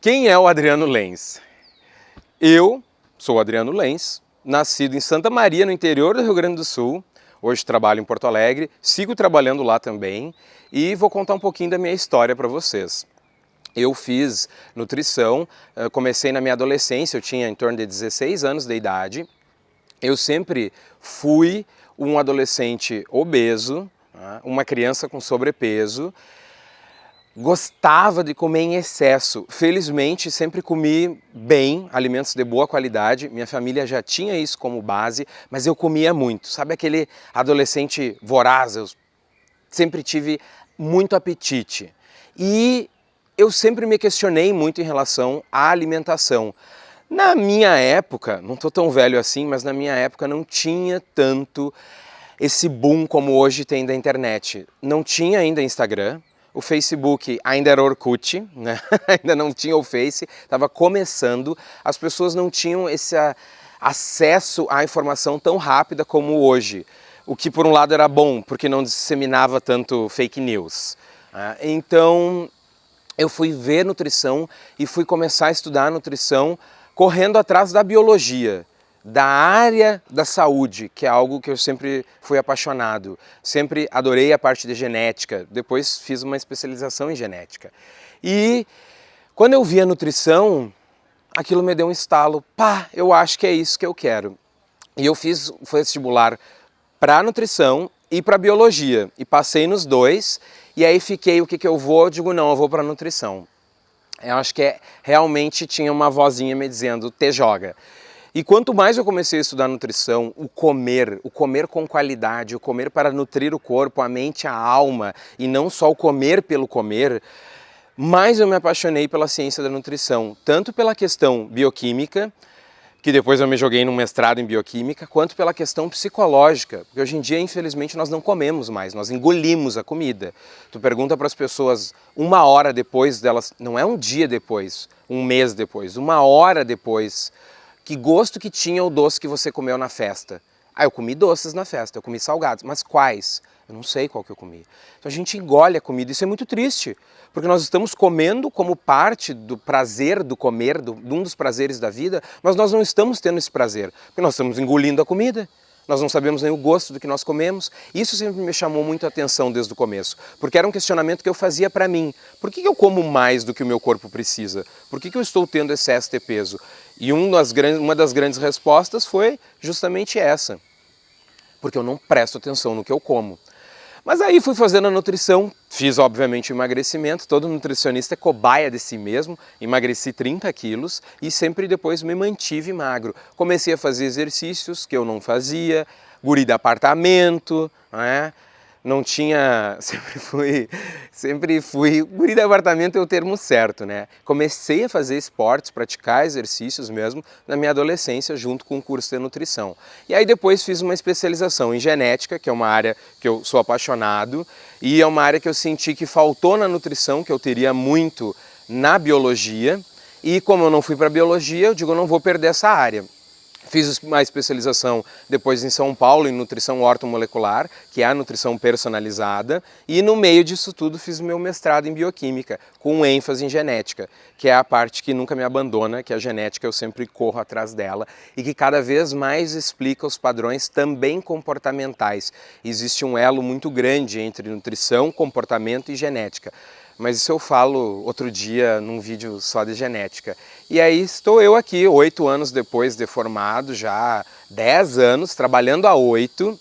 Quem é o Adriano Lenz? Eu sou o Adriano Lenz, nascido em Santa Maria, no interior do Rio Grande do Sul. Hoje trabalho em Porto Alegre, sigo trabalhando lá também e vou contar um pouquinho da minha história para vocês. Eu fiz nutrição, comecei na minha adolescência, eu tinha em torno de 16 anos de idade. Eu sempre fui um adolescente obeso, uma criança com sobrepeso. Gostava de comer em excesso. Felizmente, sempre comi bem, alimentos de boa qualidade. Minha família já tinha isso como base, mas eu comia muito. Sabe aquele adolescente voraz? Eu sempre tive muito apetite. E eu sempre me questionei muito em relação à alimentação. Na minha época, não estou tão velho assim, mas na minha época não tinha tanto esse boom como hoje tem da internet. Não tinha ainda Instagram. O Facebook ainda era Orkut, né? Ainda não tinha o Face, estava começando. As pessoas não tinham esse acesso à informação tão rápida como hoje. O que por um lado era bom, porque não disseminava tanto fake news. Então eu fui ver nutrição e fui começar a estudar nutrição correndo atrás da biologia, da área da saúde, que é algo que eu sempre fui apaixonado. Sempre adorei a parte de genética, depois fiz uma especialização em genética. E quando eu vi a nutrição, aquilo me deu um estalo. Pá, eu acho que é isso que eu quero. E eu fiz o vestibular para nutrição e para biologia. E passei nos dois, e aí fiquei, o que eu vou? Eu digo, não, eu vou para nutrição. Eu acho que realmente tinha uma vozinha me dizendo, te joga. E quanto mais eu comecei a estudar nutrição, o comer com qualidade, o comer para nutrir o corpo, a mente, a alma, e não só o comer pelo comer, mais eu me apaixonei pela ciência da nutrição, tanto pela questão bioquímica, que depois eu me joguei num mestrado em bioquímica, quanto pela questão psicológica, porque hoje em dia, infelizmente, nós não comemos mais, nós engolimos a comida. Tu pergunta para as pessoas uma hora depois delas, não é um dia depois, um mês depois, uma hora depois, que gosto que tinha o doce que você comeu na festa? Ah, eu comi doces na festa, eu comi salgados, mas quais? Eu não sei qual que eu comi. Então a gente engole a comida, isso é muito triste, porque nós estamos comendo como parte do prazer do comer, de um dos prazeres da vida, mas nós não estamos tendo esse prazer, porque nós estamos engolindo a comida. Nós não sabemos nem o gosto do que nós comemos. Isso sempre me chamou muito a atenção desde o começo, porque era um questionamento que eu fazia para mim. Por que eu como mais do que o meu corpo precisa? Por que eu estou tendo excesso de peso? E uma das grandes respostas foi justamente essa. Porque eu não presto atenção no que eu como. Mas aí fui fazendo a nutrição, fiz obviamente o emagrecimento, todo nutricionista é cobaia de si mesmo, emagreci 30 quilos e sempre depois me mantive magro. Comecei a fazer exercícios que eu não fazia, guri de apartamento, né? Não tinha, sempre fui, guri de apartamento é o termo certo, né? Comecei a fazer esportes, praticar exercícios mesmo na minha adolescência junto com o curso de nutrição. E aí depois fiz uma especialização em genética, que é uma área que eu sou apaixonado e é uma área que eu senti que faltou na nutrição, que eu teria muito na biologia. E como eu não fui para biologia, eu digo, eu não vou perder essa área. Fiz uma especialização depois em São Paulo em nutrição ortomolecular, que é a nutrição personalizada, e no meio disso tudo fiz o meu mestrado em bioquímica, com ênfase em genética, que é a parte que nunca me abandona, que é a genética, eu sempre corro atrás dela, e que cada vez mais explica os padrões também comportamentais. Existe um elo muito grande entre nutrição, comportamento e genética. Mas isso eu falo outro dia num vídeo só de genética. E aí estou eu aqui, 8 anos depois de formado, já 10 anos, trabalhando há 8,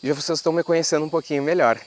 e já vocês estão me conhecendo um pouquinho melhor.